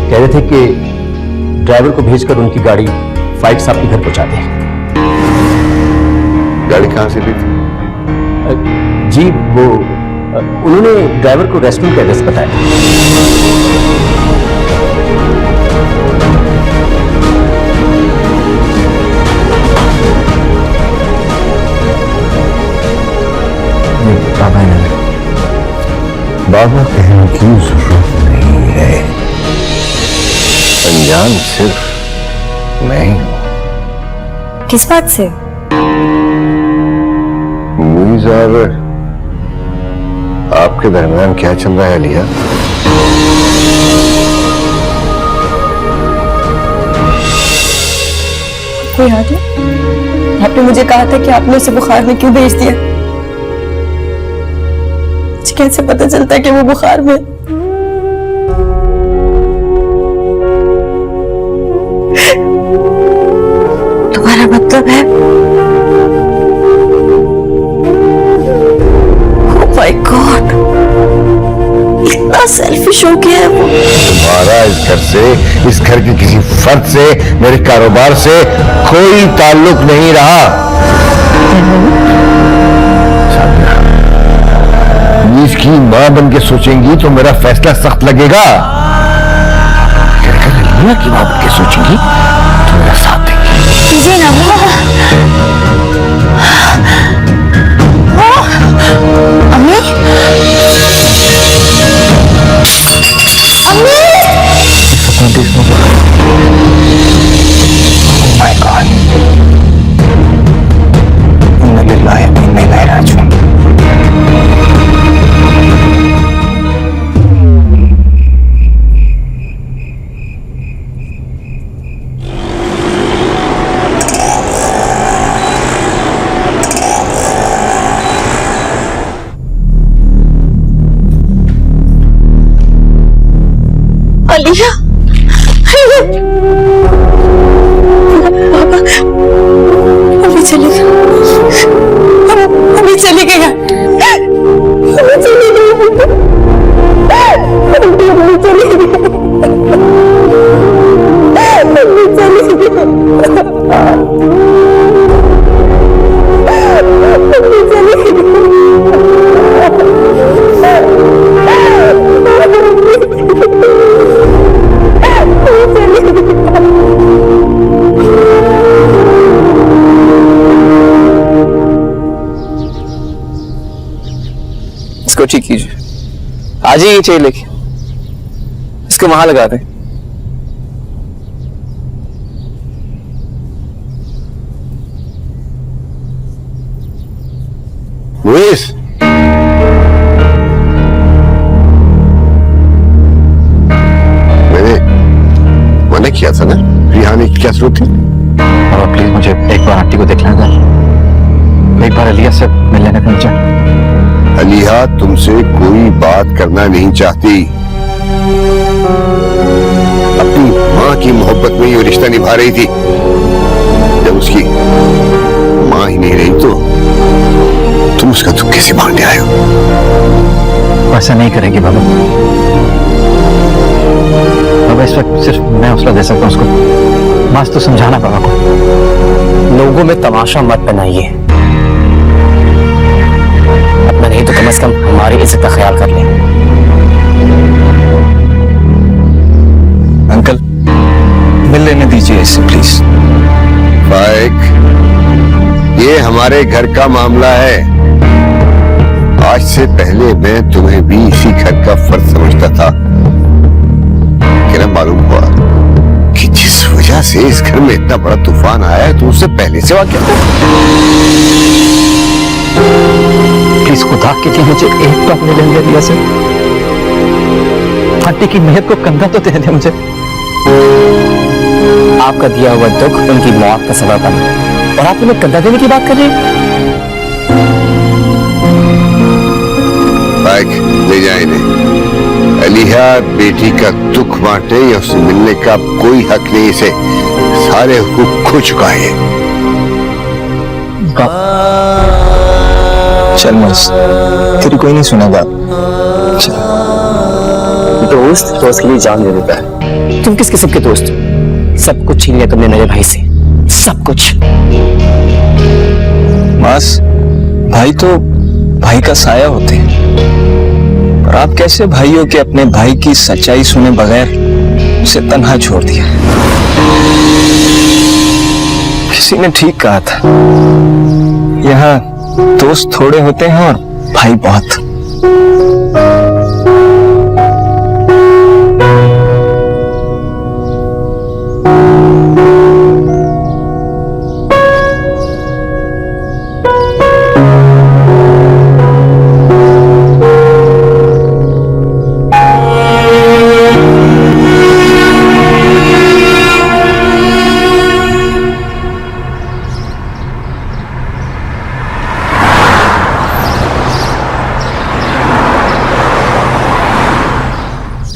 कह रहे थे कि ड्राइवर को भेजकर उनकी गाड़ी फाइक साहब के घर पहुंचा दे। गाड़ी कहां से ली थी? जी वो उन्होंने ड्राइवर को रेस्टोरेंट का एड्रेस बताया। बाबा कहने की जरूरत नहीं है, अनजान सिर्फ मैं ही हूं। किस बात से? मुझे आपके दरमियान क्या चल रहा है लिया? आपको याद है आपने मुझे कहा था कि आपने उसे बुखार में क्यों भेज दिया? मुझे कैसे पता चलता है कि वो बुखार में? तुम्हारा मतलब है माय गॉड, इतना सेल्फिश हो गया है वो। तुम्हारा इस घर से, इस घर के किसी फर्द से, मेरे कारोबार से कोई ताल्लुक नहीं रहा। इसकी मां बन के सोचेंगी तो मेरा फैसला सख्त लगेगा, अगर अलीना की मां बन के सोचेंगी तो मेरा साथ देंगी। कीजिए ना अम्मी, माय गॉड, इन्ना लिल्लाहि व इन्ना इलैहि राजिऊन। अलिया, पापा अभी चले गए, अभी चले गए, अभी चले गए, अभी चले गए, अभी चले गए, अभी चले गए। इसको ठीक कीजिए, आज ही ये चाहिए लेके इसको वहां लगा दें। मुइस, मैंने मना किया था ना, रिहाने की क्या जरूरत थी? बाबा प्लीज मुझे एक बार आंटी को देख लेना, एक बार अलिया से मिल लेने का मुझे। अलिया तुमसे कोई बात करना नहीं चाहती, अपनी मां की मोहब्बत में ये रिश्ता निभा रही थी। जब उसकी मां ही नहीं रही तो तुम उसका दुख कैसे बांटने आए हो? ऐसा नहीं करेंगे बाबा। बाबा इस वक्त सिर्फ मैं हौसला दे सकता हूँ उसको, बस तो समझाना बाबा को। लोगों में तमाशा मत बनाइए, अपना नहीं तो कम से कम हमारी इज्जत का ख्याल कर लें। अंकल मिल लेने दीजिए इससे प्लीज। फाइक, ये हमारे घर का मामला है। आज से पहले मैं तुम्हें भी इसी घर का फर्ज समझता था, लेकिन मालूम हुआ कि जिस वजह से इस घर में इतना बड़ा तूफान आया है तो उससे पहले से वाक़िफ़ था। प्लीज खुदा के लिए मुझे एक बार मिल लेंगे अलिया से। आंटी की मेहर को कंधा तो दे दे मुझे। आपका दिया हुआ दुख उनकी मौत का सबब बना और आप उन्हें कंधा देने की बात कर रहे हैं। ले जाए इन्हें। अलिया बेटी का दुख बांटे या उससे मिलने का कोई हक नहीं, इसे सारे हुकूक खो चुका है। चल मस, तेरी कोई नहीं सुनेगा। दोस्त दोस्त के लिए जान दे देता है। तुम किस किस्म के दोस्त हो? सब कुछ छीन लिया तुमने मेरे भाई से, सब कुछ। मास, भाई तो भाई का साया होते हैं, और आप कैसे भाई हो कि अपने भाई की सच्चाई सुने बगैर उसे तन्हा छोड़ दिया? किसी ने ठीक कहा था, यहाँ दोस्त थोड़े होते हैं और भाई बहुत।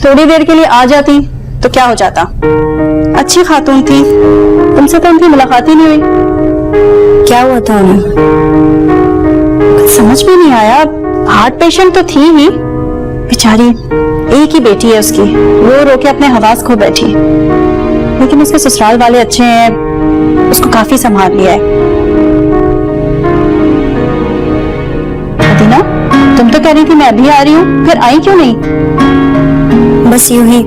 थोड़ी देर के लिए आ जाती तो क्या हो जाता? अच्छी खातून थी, तुमसे तो उनकी मुलाकात ही नहीं हुई। क्या हुआ था उन्हें? कुछ समझ में नहीं आया। हार्ट पेशेंट तो थी ही बेचारी, एक ही बेटी है उसकी, रो रो के अपने हवास खो बैठी, लेकिन उसके ससुराल वाले अच्छे हैं, उसको काफी संभाल लिया है। अदीना, तुम तो कह रही थी मैं अभी आ रही हूँ, फिर आई क्यों नहीं? बस यूं ही।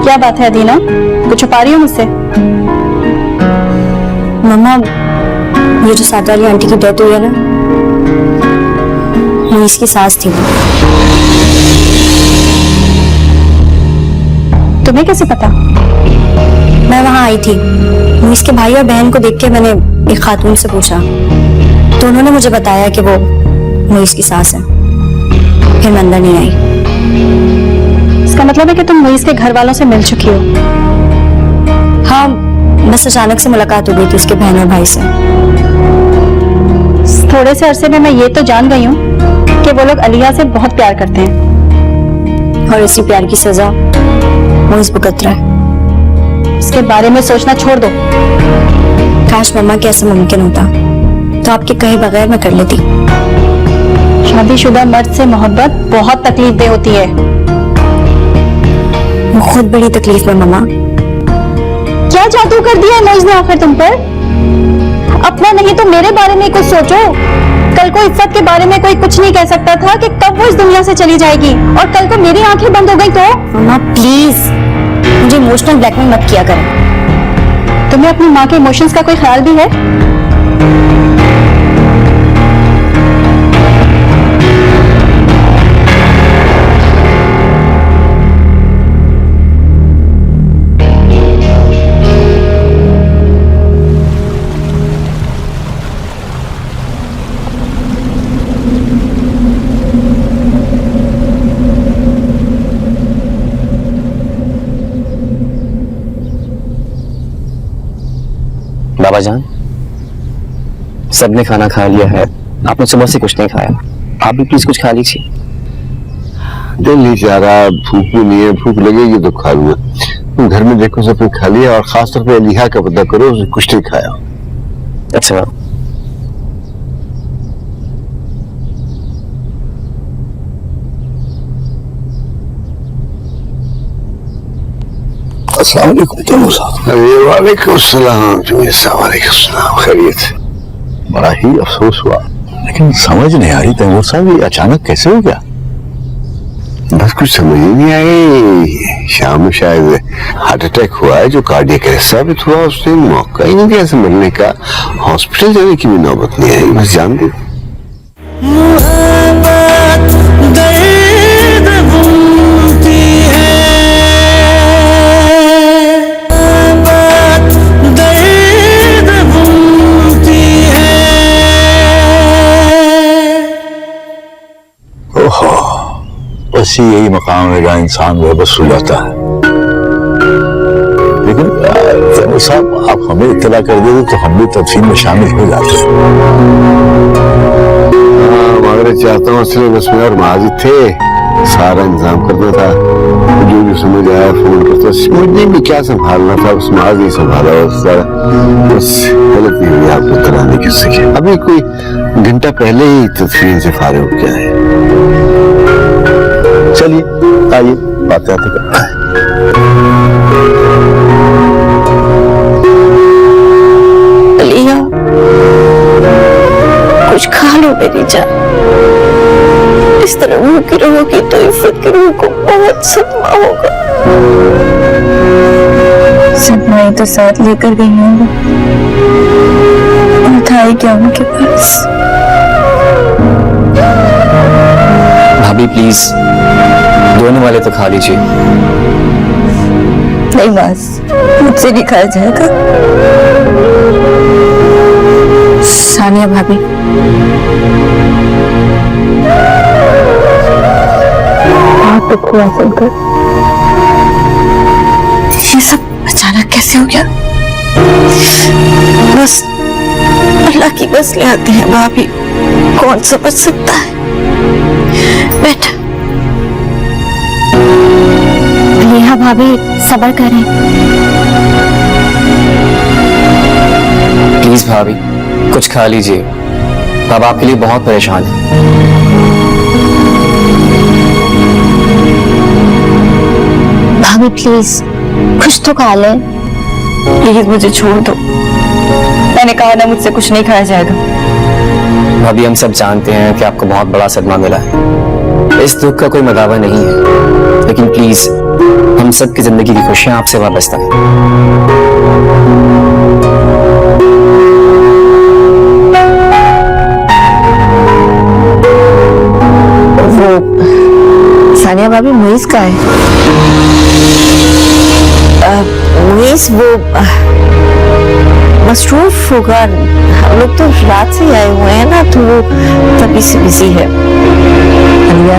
क्या बात है अदीना, कुछ छुपा रही हो मुझसे? मम्मा, ये जो साथ वाली आंटी की डेथ हुई है ना, वो इसकी सास थी। तुम्हें कैसे पता? मैं वहां आई थी, वो इसके भाई और बहन को देख के मैंने एक खातून से पूछा, तो उन्होंने मुझे बताया कि वो इसकी सास है। फिर मैं अंदर नहीं आई। इसका मतलब है कि तुम मुईस के घर वालों से मिल चुकी हो? हाँ, बस अचानक से मुलाकात हो गई थी उसके बहन और भाई से। थोड़े से अरसे में मैं ये तो जान गई हूँ कि वो लोग अलिया से बहुत प्यार करते हैं, और इसी प्यार की सजा मुईस भुगत रहा है। इसके बारे में सोचना छोड़ दो। काश मम्मा के ऐसा मुमकिन होता तो आपके कहे बगैर मैं कर लेती। शादीशुदा मर्द से मोहब्बत बहुत तकलीफ दे होती है। वो खुद बड़ी तकलीफ में मम्मा। क्या जादू कर दिया है मुईस ने आखिर तुम पर? अपना नहीं तो मेरे बारे में कुछ सोचो। कल को इफ्फत के बारे में कोई कुछ नहीं कह सकता था कि कब वो इस दुनिया से चली जाएगी, और कल को मेरी आंखें बंद हो गई तो? मम्मा प्लीज मुझे इमोशनल ब्लैकमेल मत किया करें। तुम्हें अपनी माँ के इमोशंस का कोई ख्याल भी है? बाबा जान, सबने खाना खा लिया है, आपने सुबह से कुछ नहीं खाया, आप भी प्लीज कुछ खा लीजिए। दिल नहीं चाह रहा, भूख भी नहीं है, भूख लगेगी तो खा लूंगा। तुम घर में देखो सबने खा लिया, और खासतौर पे अलीहा का पता करो, उसने कुछ नहीं खाया। अच्छा अस्सलाम वालेकुम दोनों साहब। अरे वालेकुम सलाम। वालेकुम सलाम। खैरियत? बड़ा ही अफसोस हुआ, लेकिन समझ नहीं आ रही तैमूर साहब, ये अचानक कैसे हो गया? बस कुछ समझ ही नहीं आई। शाम में शायद हार्ट अटैक हुआ है, जो कार्डियक अरेस्ट साबित हुआ। उसने मौका ही नहीं दिया ऐसे मरने का, हॉस्पिटल जाने की भी नौबत नहीं आई। बस जान दे। बस यही मकाम है जहाँ इंसान बेबस हो जाता है। लेकिन तैमूर साहब, आप हमें इत्तला कर देते तो हम भी तदफीन में शामिल हो जाते। मगर चाहता हूँ सिर्फ बस में और माजिद थे, सारा इंतजाम करना था। जो भी समझ आया फोन करता, मुझे भी क्या संभालना था, बस माज ही संभाला। बस गलत नहीं हुई आपको तराने की सके। अभी कोई घंटा पहले ही तदफीन से फारिग हो गया है। चलिए आइए, बातें करते हैं। मेरी जान, इस तरह भूखी रहोगी तो इफ्फत की रूह को बहुत सदमा होगा। सदमा ही तो साथ लेकर गई होंगी, था ही क्या उनके पास। भाभी प्लीज दोनों वाले तो खा लीजिए। नहीं बस, मुझसे नहीं खाया जाएगा। सानिया भाभी, आप दुख हुआ सुनकर। ये सब अचानक कैसे हो गया? बस अल्लाह की बस ले आते हैं भाभी, कौन समझ सकता है। बैठ। नेहा भाभी सब्र करें। प्लीज भाभी कुछ खा लीजिए, बाबा आपके लिए बहुत परेशान है। भाभी प्लीज कुछ तो खा ले। प्लीज मुझे छोड़ दो, मैंने कहा ना मुझसे कुछ नहीं खाया जाएगा। भाभी हम सब जानते हैं कि आपको बहुत बड़ा सदमा मिला है, इस दुख का कोई मदावा नहीं है, लेकिन प्लीज हम सब की जिंदगी की खुशियां आपसे वाबस्ता है। वो सानिया भाभी मुइस का है? मुइस वो मसरूफ होगा, हम लोग तो रात से आए हुए हैं ना, तो वो तभी से बिजी है। अलिया,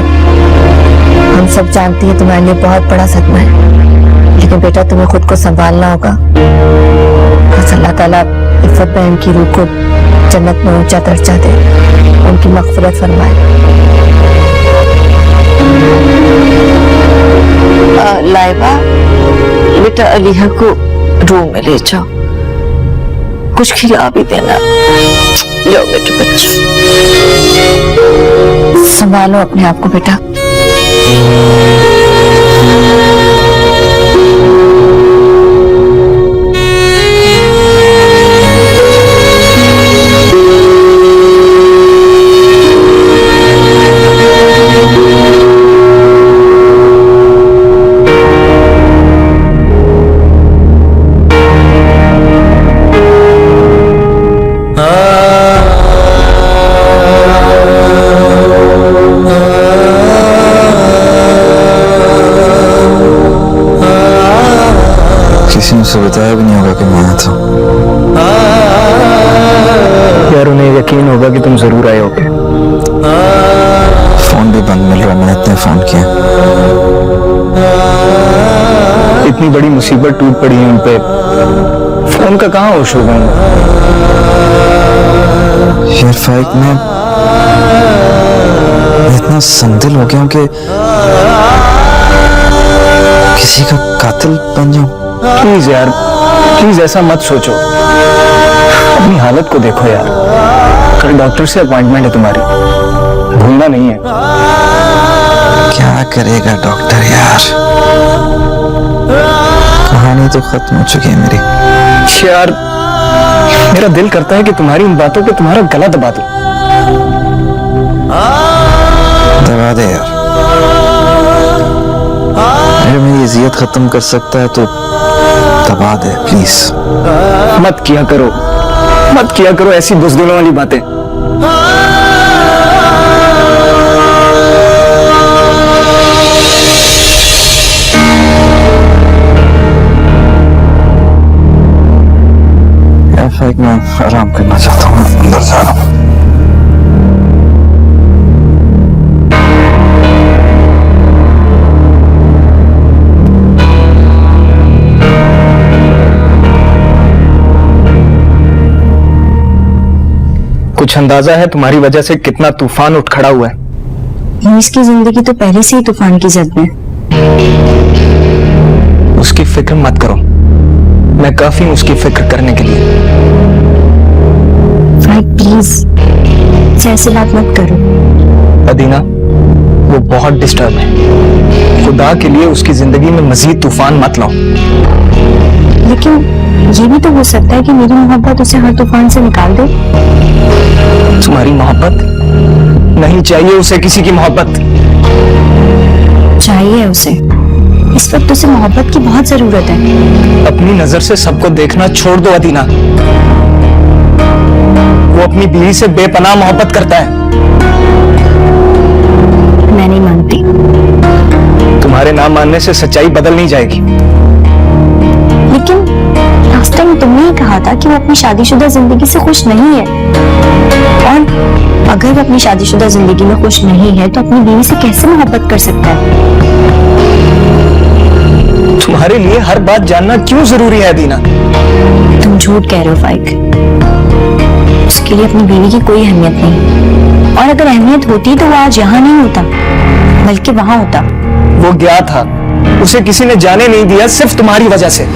हम सब जानती हैं तुम्हारे लिए बहुत बड़ा सदमा है, लेकिन बेटा तुम्हें खुद को संभालना होगा। बस अल्लाह ताला इफ़्फ़त बहन की रूह को जन्नत में ऊंचा दर्जा दे, उनकी मग़फ़िरत फरमाए। लाइबा, बेटा अलीहा को रूम में ले जाओ, कुछ खिला भी देना। लो बेटे बच्चे, संभालो अपने आप को बेटा। किसी ने उसे बताया भी नहीं होगा कि मैं आया था। यार उन्हें यकीन होगा कि तुम जरूर आए होगे। फोन भी बंद मिल रहा, मैंने इतने फोन किया। इतनी बड़ी मुसीबत टूट पड़ी है उन पे, फोन का कहाँ होश होगा। यार फाइक मैं इतना संदिल हो गया हूँ कि किसी का कातिल बन जाऊं। प्लीज यार, प्लीज ऐसा मत सोचो, अपनी हालत को देखो यार। कल डॉक्टर से अपॉइंटमेंट है तुम्हारी, भूलना नहीं है। क्या करेगा डॉक्टर यार, कहानी तो खत्म हो चुकी है मेरी। यार मेरा दिल करता है कि तुम्हारी इन बातों पे तुम्हारा गला दबा दूं। दबा दे यार, अगर मेरी इज्जत खत्म कर सकता है तो दबा दे प्लीज। मत किया करो, मत किया करो ऐसी बुज़दिलों वाली बातें। यार मैं आराम करना चाहता हूँ, अंदर जा रहा हूँ। कुछ अंदाजा है तुम्हारी वजह से कितना तूफान उठ खड़ा हुआ है? मुइस की जिंदगी तो पहले से ही तूफान की जद में। उसकी फिक्र मत करो, मैं काफी हूं उसकी फिक्र करने के लिए। प्लीज ऐसी बात मत करो। अदीना वो बहुत डिस्टर्ब है, खुदा के लिए उसकी जिंदगी में मजीद तूफान मत लाओ। लेकिन ये भी तो हो सकता है कि मेरी मोहब्बत उसे हर तूफान से निकाल दे। तुम्हारी मोहब्बत नहीं चाहिए उसे किसी की मोहब्बत। चाहिए उसे, इस वक्त उसे मोहब्बत की बहुत जरूरत है। अपनी नजर से सबको देखना छोड़ दो अदीना। वो अपनी बीवी से बेपनाह मोहब्बत करता है। मैं नहीं मानती। तुम्हारे ना मानने से सच्चाई बदल नहीं जाएगी। लेकिन लास्ट टाइम तुमने ही कहा था कि वो अपनी शादीशुदा जिंदगी से खुश नहीं है, और अगर वो अपनी शादीशुदा जिंदगी में खुश नहीं है तो अपनी बीवी से कैसे मोहब्बत कर सकता है? तुम्हारे लिए हर बात जानना क्यों जरूरी है अदीना? तुम झूठ कह रहे हो फाइक। उसके लिए अपनी बीवी की कोई अहमियत नहीं, और अगर अहमियत होती तो वो आज यहाँ नहीं होता, बल्कि वहां होता। वो गया था, उसे किसी ने जाने नहीं दिया, सिर्फ तुम्हारी वजह से।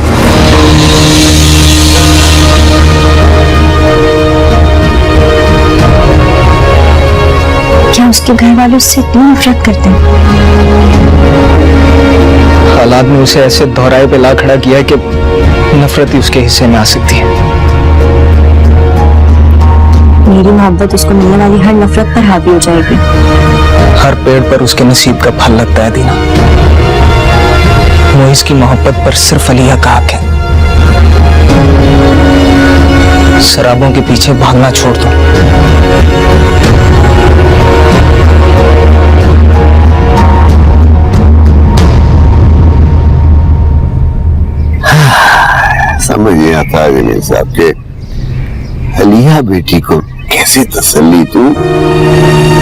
क्या उसके घर वाले उससे इतनी नफरत करते हैं? हालात ने उसे ऐसे दोहराए पे ला खड़ा किया है कि नफरत ही उसके हिस्से में आ सकती है। मेरी मोहब्बत उसको मिलने वाली हर नफरत पर हावी हो जाएगी। हर पेड़ पर उसके नसीब का फल लगता है दीना। मोइस की मोहब्बत पर सिर्फ अलिया का हक है। शराबों के पीछे भागना छोड़ दो। समझ नहीं आता जमीर साहब के अलिया बेटी को कैसे तसल्ली दूं,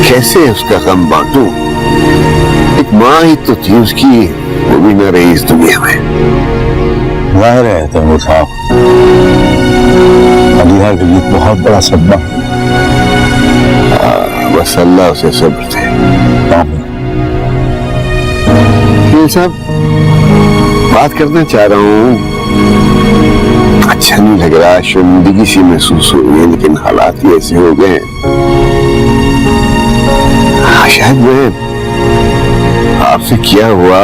कैसे उसका गम बांटूं। एक माँ ही तो थी उसकी, वो भी न रही इस दुनिया में। जाहिर है तैमूर साहब, अलिया के लिए बहुत बड़ा सदमा। बस अल्लाह उसे सब्र दे। जमीर साहब, बात करना चाह रहा हूँ, अच्छा नहीं लग रहा, शर्मिंदगी सी महसूस हो रही है, लेकिन हालात ही ऐसे हो गए। शायद मैं आपसे किया हुआ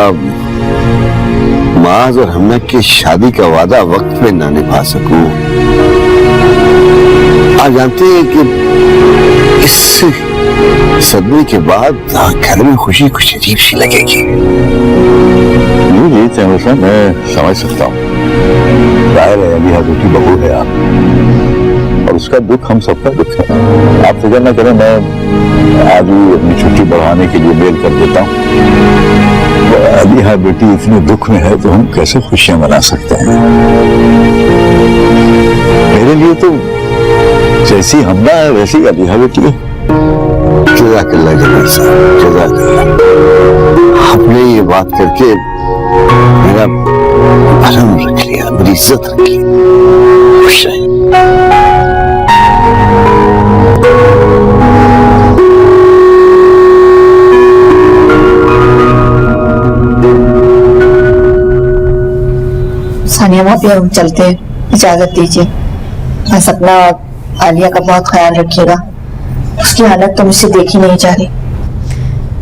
माज और हमना की शादी का वादा वक्त में ना निभा सकूं। आप जानते हैं कि इस सदमे के बाद घर में खुशी कुछ अजीब सी लगेगी। जी तैमूर साहब, मैं समझ सकता हूँ। जाहिर है अलिया बेटी बहू है आप, और उसका दुख हम सबका दुख है। आप फिक्र न करें, मैं आज ही अपनी छुट्टी बढ़ाने के लिए मेल कर देता हूँ। अलिया बेटी इतने दुख में है तो हम कैसे खुशियां मना सकते हैं। मेरे लिए तो जैसी हमला है वैसी अलिया बेटी है। जज़ाकल्लाह जमील साहब, जज़ाकल्लाह। आपने ये बात करके मेरा भरम रख लिया, मेरी इज्जत रख ली। खुश रहे। सानिया भाभी, हम चलते हैं, इजाजत दीजिए। बस अपना आलिया का बहुत ख्याल रखिएगा, उसकी हालत तो मुझसे देखी नहीं जा रही।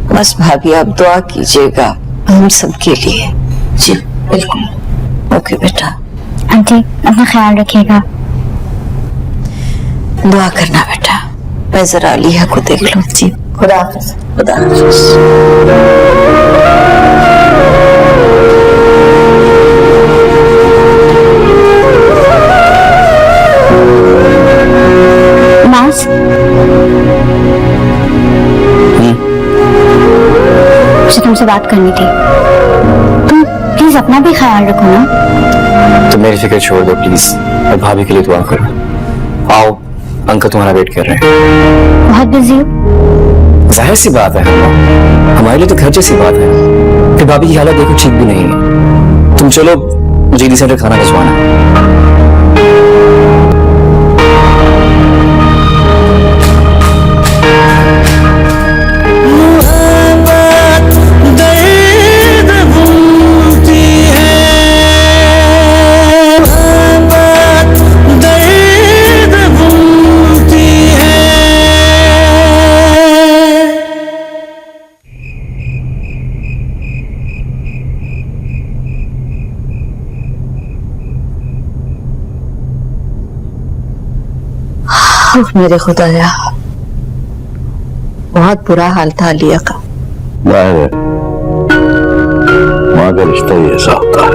बस भाभी आप दुआ कीजिएगा हम सबके लिए। जी बिल्कुल। ओके बेटा। आंटी अपना ख्याल रखिएगा। दुआ करना बेटा। मैं जरा अलिया को देख लूं। जी खुदा हाफिज। खुदा हाफिज। मास, मुझे तुमसे बात करनी थी। तुम प्लीज अपना भी ख्याल रखो ना। तो मेरी फिक्र छोड़ दो प्लीज, और भाभी के लिए दुआ करो। आओ, अंकल तुम्हारा वेट कर रहे हैं। बहुत बिजी हो? जाहिर सी बात है, हमारे लिए तो घर जैसी बात है। फिर भाभी की हालत देखो ठीक भी नहीं है। तुम चलो, मुझे इसी सेंटर खाना भिजवाना है। मेरे खुदाया, बहुत बुरा हाल था आलिया का। जाहिर है माँ का रिश्ता ही ऐसा होता है।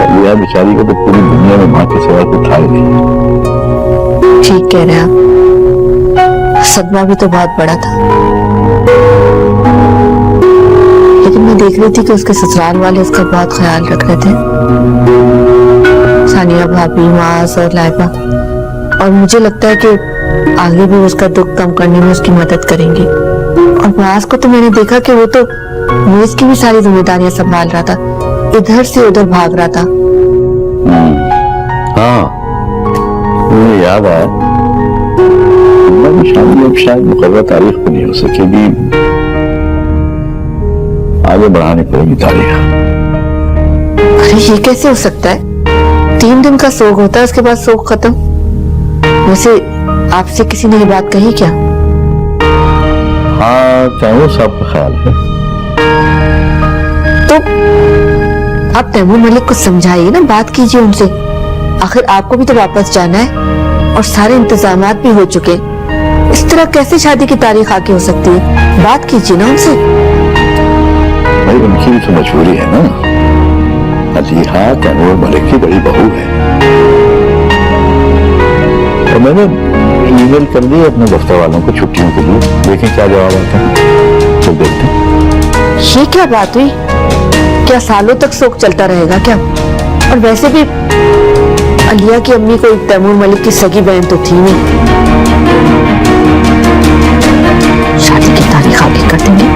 आलिया बेचारी को तो पूरी दुनिया में माँ के सिवा कुछ था ही नहीं। ठीक कह रहे हैं आप, सदमा भी तो बहुत बड़ा था। लेकिन मैं देख रही थी कि उसके ससुराल वाले उसका बहुत ख्याल रख रहे थे, सानिया भाभी, मास और लाइबा। और मुझे लगता है कि आगे भी उसका दुख कम करने में उसकी मदद करेंगी। और मास को तो मैंने देखा कि वो तो मुइस की भी सारी जिम्मेदारियां संभाल रहा था, इधर से उधर भाग रहा था। हाँ, मुझे याद आया शादी अब शायद मुकर्रर तारीख पर नहीं हो सकेगी, आगे बढ़ानी पड़ेगी तारीख। अरे ये कैसे हो सकता है? 3 दिन का सोग होता है, उसके बाद सोग खत्म। वैसे आपसे किसी ने ये बात कही क्या? हाँ, तैमूर साहब का ख्याल है। तो आप तैमूर मलिक को समझाइए ना, बात कीजिए उनसे। आखिर आपको भी तो वापस जाना है और सारे इंतजामात भी हो चुके हैं। इस तरह कैसे शादी की तारीख आगे हो सकती है? बात कीजिए ना उनसे। भाई उनकी भी तो मजबूरी है ना। अलीहा तैमूर मलिक की बड़ी बहू है। और मैंने ईमेल कर दी अपने दफ्तर वालों को छुट्टियों के लिए, देखें क्या जवाब आता है, तो देखते हैं। ये क्या बात हुई? क्या सालों तक शोक चलता रहेगा क्या? और वैसे भी अलिया की अम्मी कोई तैमूर मलिक की सगी बहन तो थी नहीं। शादी की तारीख आगे कर देंगे।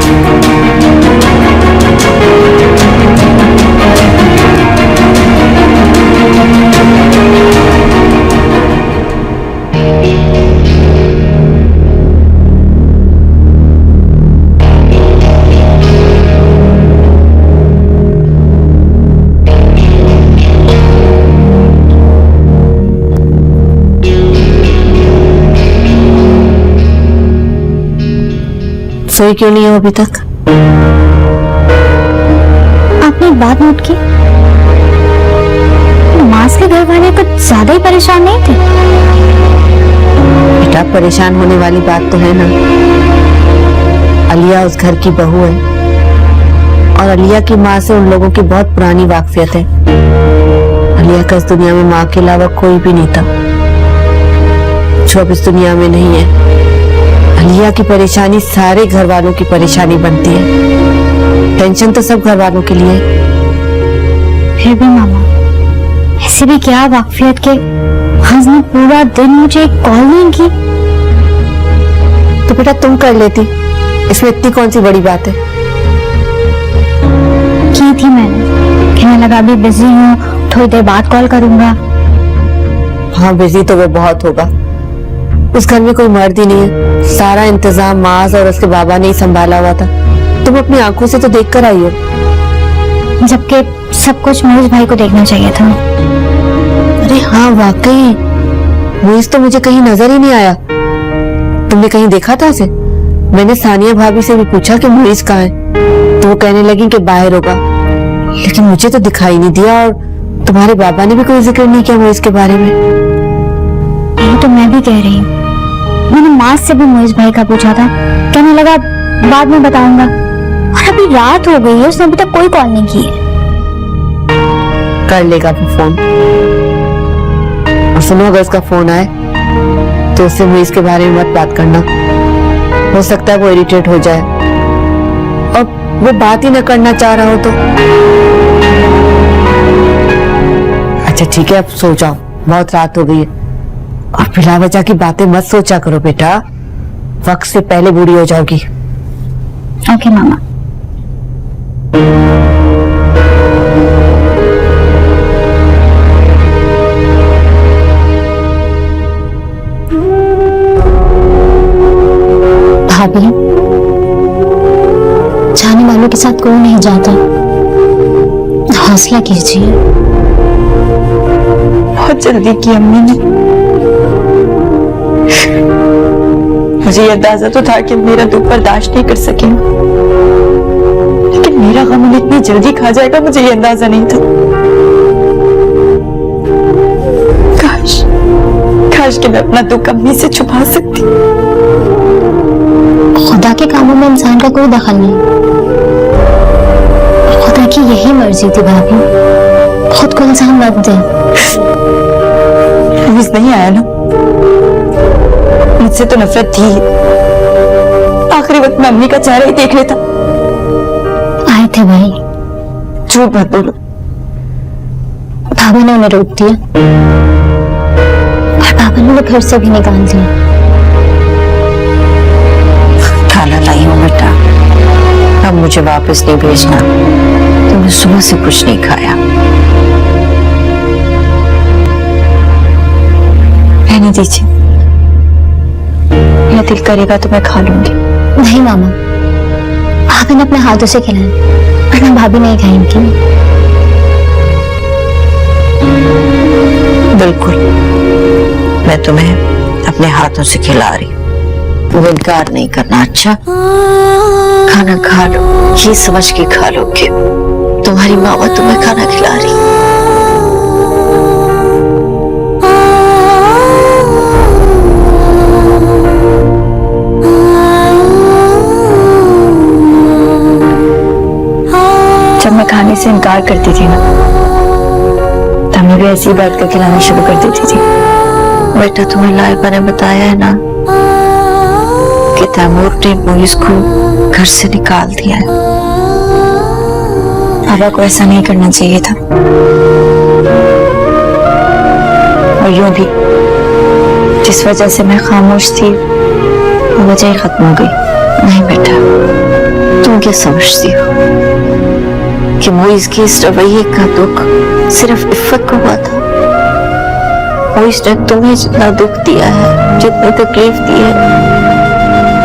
सोई क्यों नहीं हो अभी तक? आपने एक बात नोट की, मास के घर वाले कुछ ज्यादा ही परेशान नहीं थे? बेटा, परेशान होने वाली बात तो है ना। अलिया उस घर की बहू है और अलिया की माँ से उन लोगों की बहुत पुरानी वाकफियत है। अलिया का इस दुनिया में माँ के अलावा कोई भी नहीं था, जो अब इस दुनिया में नहीं है। अलिया की परेशानी सारे घर वालों की परेशानी बनती है। टेंशन तो सब घर वालों के लिए। फिर भी मामा, ऐसे भी क्या वाकफियत के हंस ने पूरा दिन मुझे कॉल नहीं की। तो बेटा तुम कर लेती, इसमें इतनी कौन सी बड़ी बात है? की थी मैंने, कहने लगा अभी बिजी हूँ, थोड़ी देर बाद कॉल करूंगा। हाँ, बिजी तो वो बहुत होगा। उस घर में कोई मर्द ही नहीं है, सारा इंतजाम माज और उसके बाबा ने ही संभाला हुआ था। तुम अपनी आंखों से तो देख कर आई हो। जबकि सब कुछ मुइस भाई को देखना चाहिए था। अरे हाँ, वाकई मुइस तो मुझे कहीं नजर ही नहीं आया। तुमने कहीं देखा था उसे? मैंने सानिया भाभी से भी पूछा कि मुइस कहाँ है, तो वो कहने लगी कि बाहर होगा, लेकिन मुझे तो दिखाई नहीं दिया। और तुम्हारे बाबा ने भी कोई जिक्र नहीं किया मुइस के बारे में। ये तो मैं भी कह रही हूँ, मैंने मास से भी मुइस भाई का पूछा था, कहने लगा बाद में बताऊंगा। और अभी रात हो गई है, उसने अभी तक कोई कॉल नहीं की है। कर लेगा वो फोन। और सुनो, अगर उसका फोन आए तो उससे मुइस के बारे में मत बात करना। हो सकता है वो इरिटेट हो जाए और वो बात ही न करना चाह रहा हो तो। अच्छा ठीक है, अब सो जाओ, बहुत रात हो गई है। और बिला वजह की बातें मत सोचा करो बेटा, वक्त से पहले बूढ़ी हो जाओगी। ओके मामा। भाभी, जाने वालों के साथ कोई नहीं जाता, हौसला कीजिए। बहुत जल्दी की अम्मी ने। मुझे ये अंदाजा तो था कि मेरा दुख बर्दाश्त नहीं कर सकेंगे, लेकिन मेरा गम उन्हें इतनी जल्दी खा जाएगा, मुझे ये अंदाजा नहीं था। काश कि मैं अपना दुख अम्मी से छुपा सकती। खुदा के कामों में इंसान का कोई दखल नहीं। खुदा की यही मर्जी थी भाभी, खुद को इंसान मत दे। रोज नहीं आया ना, मुझसे तो नफरत थी। आखिरी वक्त में अम्मी का चेहरा ही देख लेता। आए थे भाई, झूठ मत बोलो। भाभी ने उन्हें रोक दिया और पापा ने वो घर से भी निकाल दिया। खाना लाई हूँ बेटा, अब मुझे वापस नहीं भेजना। तुमने सुबह से कुछ नहीं खाया। रहने दीजिए, मेरा दिल करेगा तो मैं खा लूंगी। नहीं मामा, आप इन्हें अपने हाथों से खिलाएं, वरना भाभी नहीं खाएंगी। बिल्कुल, मैं तुम्हें अपने हाथों से खिला रही हूँ। वो इनकार नहीं करना। अच्छा, खाना खा लो, ये समझ के खा लो कि तुम्हारी मामा तुम्हें खाना खिला रही। जब मैं खाने से इनकार करती थी ना, तब मैं भी ऐसी बात कर खिलाना शुरू कर देती थी। बेटा, तुम्हें लाइबा ने बताया है ना कि तैमूर ने मोइज को घर से निकाल दिया है। पापा को ऐसा नहीं करना चाहिए था, और यूं भी जिस वजह से मैं खामोश थी वो वजह ही खत्म हो गई। नहीं बेटा, तुम क्या समझती हो कि मोइज के इस रवैये का दुख सिर्फ इफ़्फ़त को हुआ था? मोइज ने तुम्हें जितना दुख दिया है, जितनी तकलीफ दी है,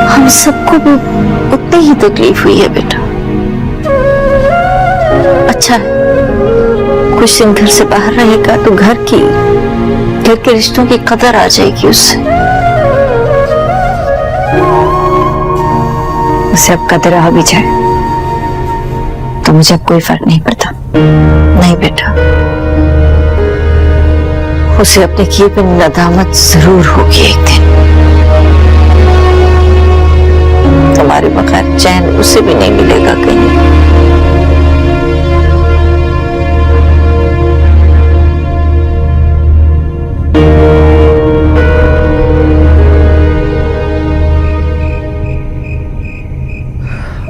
हम सबको भी उतनी ही तकलीफ हुई है बेटा। अच्छा है, कुछ दिन घर से बाहर रहेगा तो घर के रिश्तों की कदर आ जाएगी उससे। उसे अब कदर आ भी जाए तो मुझे अब कोई फर्क नहीं पड़ता। नहीं बेटा, उसे अपने किए पे नदामत जरूर होगी एक दिन। तुम्हारे बगैर चैन उसे भी नहीं मिलेगा कहीं।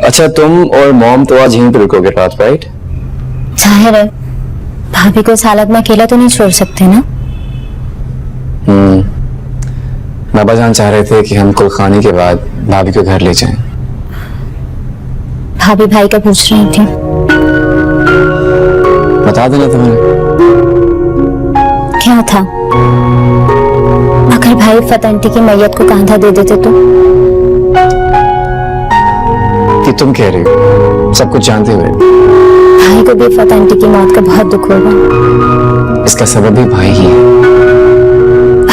अच्छा, तुम और मॉम तो आज यहीं पे रुकोगे रात, राइट? जाहिर है, भाभी को इस हालत में अकेला तो नहीं छोड़ सकते ना। बाबा जान चाह रहे थे कि हम कुलखानी के बाद भाभी को घर ले जाएं। भाभी भाई का पूछ रही थी। बता देना तुम्हें। क्या था? अगर भाई फत आंटी की मैयत को कांधा दे देते तो? कि तुम कह रही हो सब कुछ जानते हुए? भाई को भी फत आंटी की मौत का बहुत दुख होगा। इसका सबब भी भाई ही है।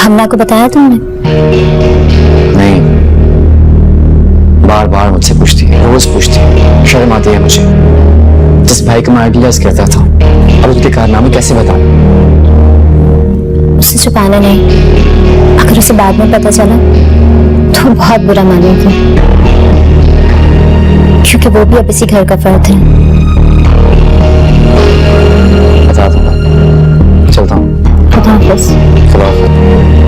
हमना को बताया तुमने? नहीं, बार बार मुझसे पूछती है, रोज पूछती है। शर्म आती है मुझे। जिस भाई को मैं आइडियाज करता था, अब उसके कारनामे कैसे बताऊं? उसे छुपाना नहीं। अगर उसे बाद में पता चला तो बहुत बुरा मानेगी, क्योंकि वो भी अब इसी घर का फर्द है। बता दूंगा। चलता हूँ। खुदा हाफिज। खुदा हाफिज।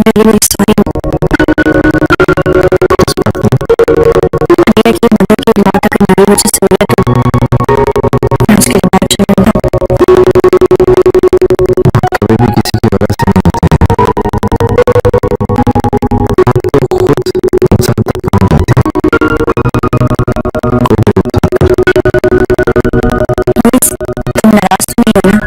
मेरे लिए सॉरी की मदद की बात अगर मेरी वजह से हुई है तो मैं उसके लिए माफ चाहूंगा। कभी भी किसी की वजह से नहीं होते हैं। तो खुद इंसान तक पहुंच जाती है। तुम नाराज तो नहीं हो ना?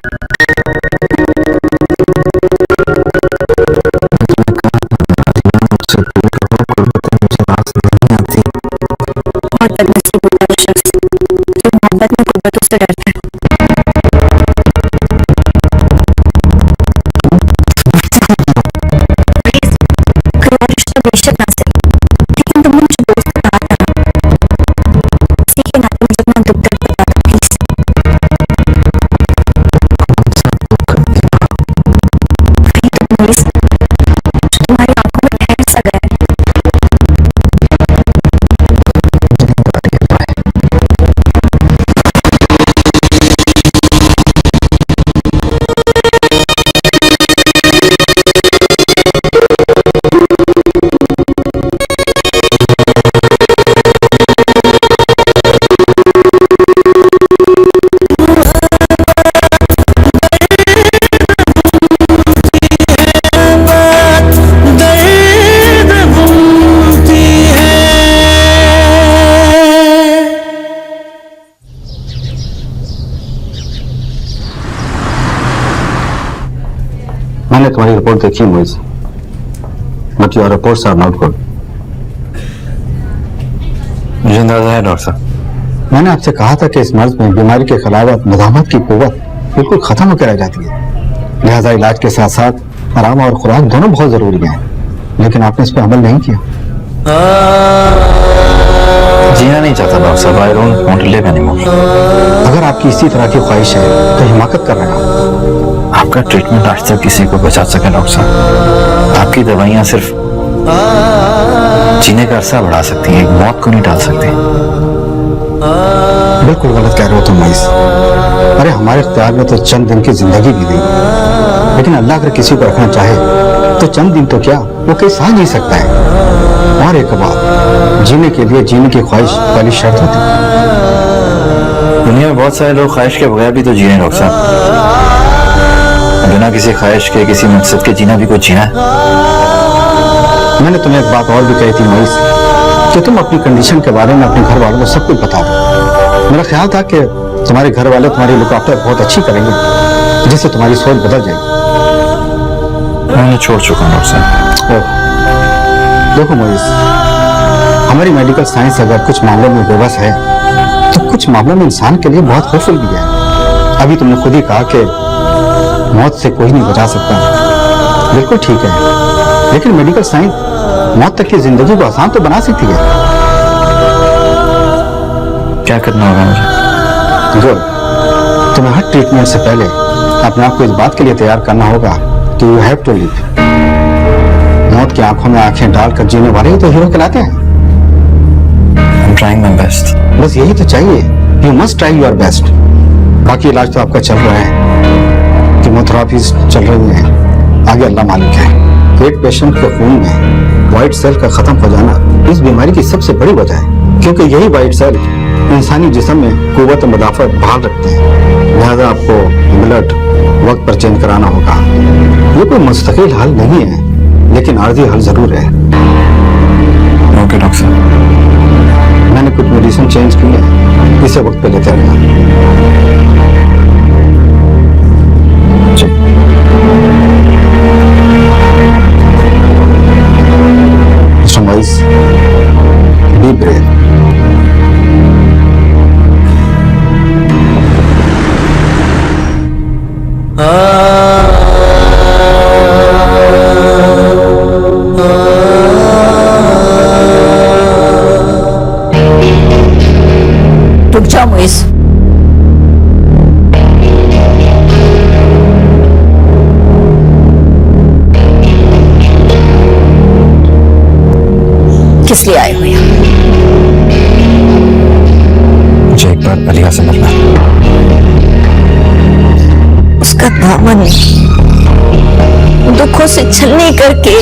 मुझसे दूर रहो, कुर्बतें मुझे रास नहीं आती। बहुत बदनसीब होता है वो शख्स जो मोहब्बत में कुर्बतों से डरता है। कोई और रिश्ता बेशक ना सही, लेकिन तुमने मुझे दोस्त कहा था ना, इसी के नाते मुझे अपना दुख दर्द बता दो प्लीज। प्लीज तुम्हारी आंखों में ठहर सा गया है। मैंने तुम्हारी रिपोर्ट देखी Moiz, but your reports are not good. मुझे अंदाजा है डॉक्टर साहब। मैंने आपसे कहा था कि इस मर्ज में बीमारी के खिलाफ मदामत की कुव्वत बिल्कुल खत्म होकर रह जाती है, लिहाजा इलाज के साथ साथ आराम और खुराक दोनों बहुत जरूरी हैं, लेकिन आपने इस पर अमल नहीं किया। जीना नहीं चाहता डॉक्टर साहब। I don't want to live anymore. अगर आपकी इसी तरह की ख्वाहिश है तो हिमाकत कर रहा हूं। आपका ट्रीटमेंट आज तक किसी को बचा सके डॉक्टर साहब। आपकी दवाइयां सिर्फ जीने का अरसा बढ़ा सकती हैं, मौत को नहीं टाल सकती। बिल्कुल गलत कह रहे हो तुम मोइज। अरे हमारे इख्तियार में तो चंद दिन की जिंदगी भी नहीं, लेकिन अल्लाह अगर किसी को रखना चाहे तो चंद दिन तो क्या, वो कई साल जी सकता है। और एक बात, जीने के लिए जीने की ख्वाहिश पहली शर्त होती है। दुनिया में बहुत सारे लोग ख्वाहिश के बगैर भी तो जी रहे हैं डॉक्टर साहब। बिना किसी ख्वाहिश के, किसी मकसद के जीना भी कुछ जीना है। मैंने तुम्हें एक बात और भी कही थी मोइज, कि तुम अपनी कंडीशन के बारे में अपने घर वालों को सब कुछ बता दो। मेरा ख्याल था कि तुम्हारे घर वाले तुम्हारी लुक आफ्टर बहुत अच्छी करेंगे, जिससे तुम्हारी सोच बदल जाएगी। मैंने छोड़ चुका हूँ डॉक्टर साहब। देखो मोइज, हमारी मेडिकल साइंस अगर कुछ मामलों में बेबस है तो कुछ मामलों में इंसान के लिए बहुत हेल्पफुल भी है। अभी तुमने खुद ही कहा कि मौत से कोई नहीं बचा सकता, बिल्कुल ठीक है, लेकिन मेडिकल साइंस मौत तक की जिंदगी को आसान तो बना सकती है। क्या करना होगा मुझे? गुड। तुम्हें हर ट्रीटमेंट से पहले अपने आप को इस बात के लिए तैयार करना होगा कि यू हैव टू लिव। मौत की आंखों में आंखें डालकर जीने वाले ही तो हीरो कहलाते हैं। I'm trying my best. बस यही तो चाहिए, you must try your best. बाकी इलाज तो आपका चल रहा है, कीमोथेरापीज चल रही हैं, आगे अल्लाह मालिक है। एक पेशेंट के खून में व्हाइट सेल का खत्म हो जाना इस बीमारी की सबसे बड़ी वजह है, क्योंकि यही व्हाइट सेल इंसानी जिस्म में कुव्वत मुदाफत बहाल रखते हैं। लिहाजा आपको ब्लड वक्त पर चेंज कराना होगा। ये कोई मुस्तकिल हल नहीं है, लेकिन आर्जी हल जरूर है। ओके डॉक्टर साहब। मैंने कुछ मेडिसिन चेंज की है, इसे वक्त पे लेते रहना। जी। Mister Moiz, be brave. रुक जाओ मोइज। किस लिए आए हो यहाँ? मुझे एक बार अलिया से मिलना है। उसका दामन नहीं, दुखों से छलनी करके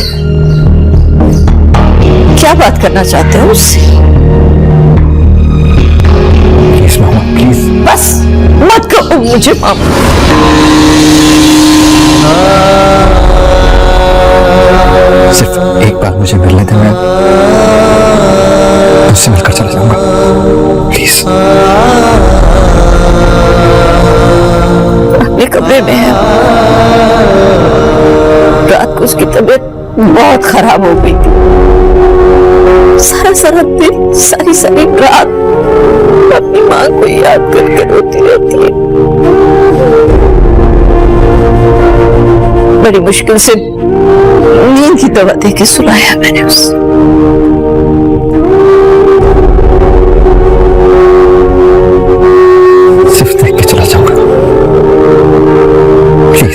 क्या बात करना चाहते हो उससे? Please mama please. बस मत कहो मुझे मामा। सिर्फ एक बार मुझे मिल लेते, मैं उससे मिलकर चला जाऊंगा प्लीज। अपने कमरे में है। रात को उसकी तबीयत बहुत खराब हो गई थी। सारा दिन सारी रात अपनी माँ को याद करके रोती रहती है। बड़ी मुश्किल से नींद की दवा देके सुलाया मैंने उसे। सिर्फ देख के चला जाऊंगा प्लीज।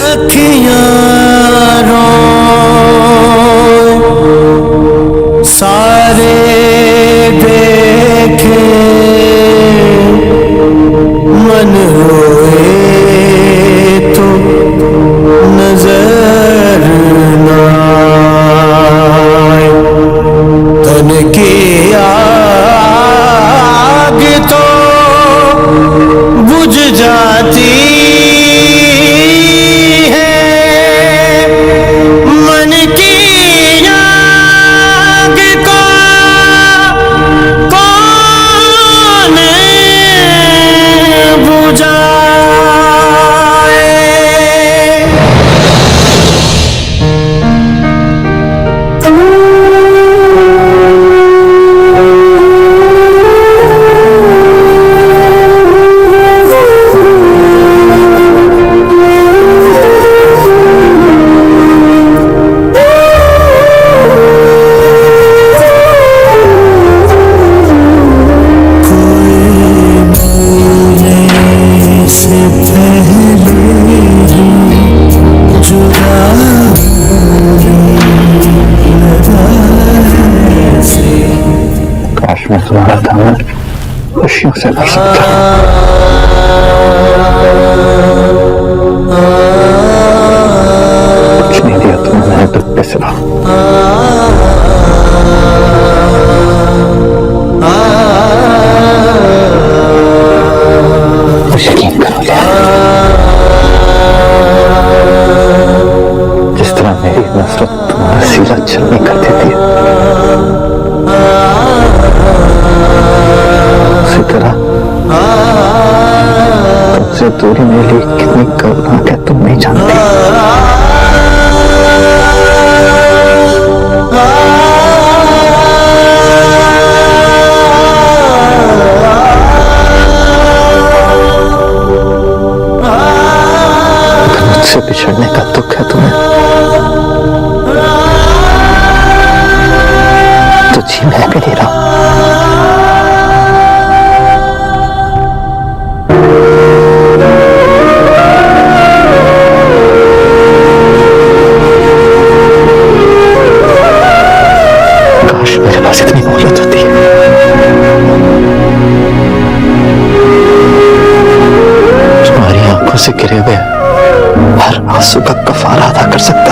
सारे देखे मन होए तो नजर ना आए। तन की आग तो बुझ जाती है, मन की आग को कौन बुझाए। काश मैं तुम्हारा दामन खुशियों से भर सकता। कुछ नहीं दिया तुमने दुख के सिवा। यकीन करो जिस तरह मेरी नफरत तुम्हारा सीधा छलनी कर देती है, उसी तरह तुमसे दूरी मेरे लिए कितनी खतरनाक है तुम नहीं जानती। अगर मुझसे बिछड़ने का दुख है तुम्हें तो जी मैं भी नहीं रहा। काश मेरे पास इतनी मोहलत होती है। तुम्हारी आंखों से गिरे हुए हर आंसू का कफारा अदा कर सकता।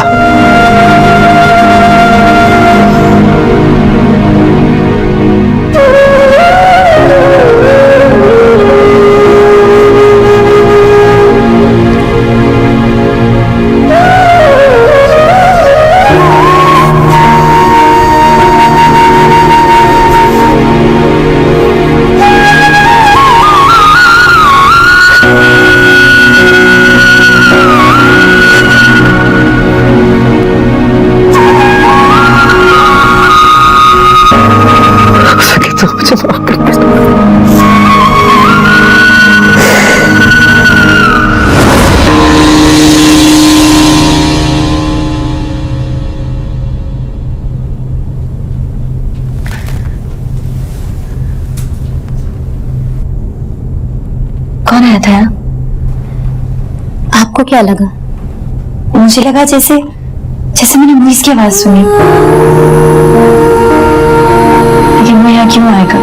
कौन आया था? आपको क्या लगा? मुझे लगा जैसे मैंने मुनीस की आवाज सुनी। लेकिन वो यहाँ क्यों आएगा?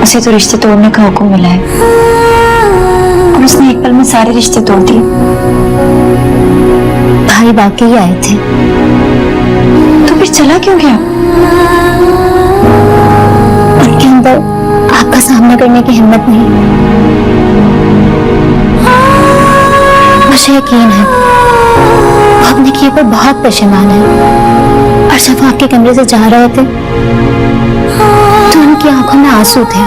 उसे तो रिश्ते तोड़ने का हुक्म मिला है और उसने एक पल में सारे रिश्ते तोड़ दिए। भाई वाकई आए थे। तो फिर चला क्यों गया? उनके अंदर आपका सामना करने की हिम्मत नहीं। मुझे यकीन है वो अपने किए पर बहुत परेशान है। और जब वो आपके कमरे से जा रहे थे तो उनकी आंखों में आंसू थे,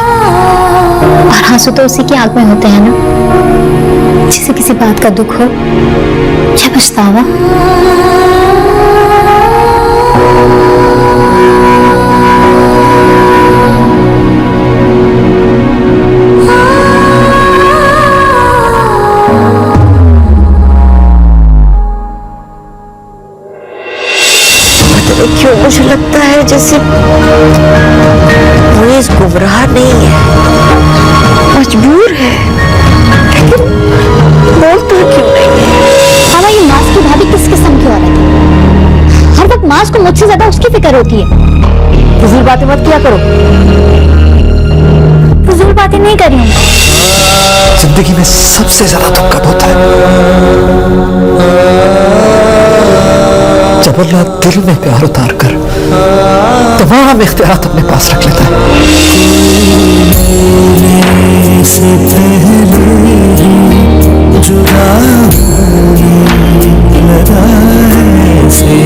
और आंसू तो उसी की आंख में होते हैं ना जिसे किसी बात का दुख हो या पछतावा। क्यों मुझे लगता है जैसे मुनीस गुमराह नहीं है, मजबूर है, लेकिन बोलता क्यों नहीं है? मामा, ये मास की भाभी किस किस्म की औरत है? हर वक्त मास को मुझसे ज्यादा उसकी फिक्र होती है। फजूल बातें मत किया करो। फजूल बातें नहीं कर रही हूँ। जिंदगी में सबसे ज्यादा दुख कब होता है? जब अल्लाह दिल में प्यार उतार कर तमाम इख्तियार अपने पास रख लेता है। से पहले जुदा लगा से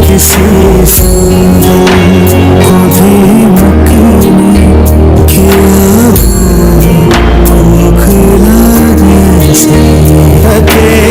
किसी सुंदर को भी मकने किया खोखला से अकेले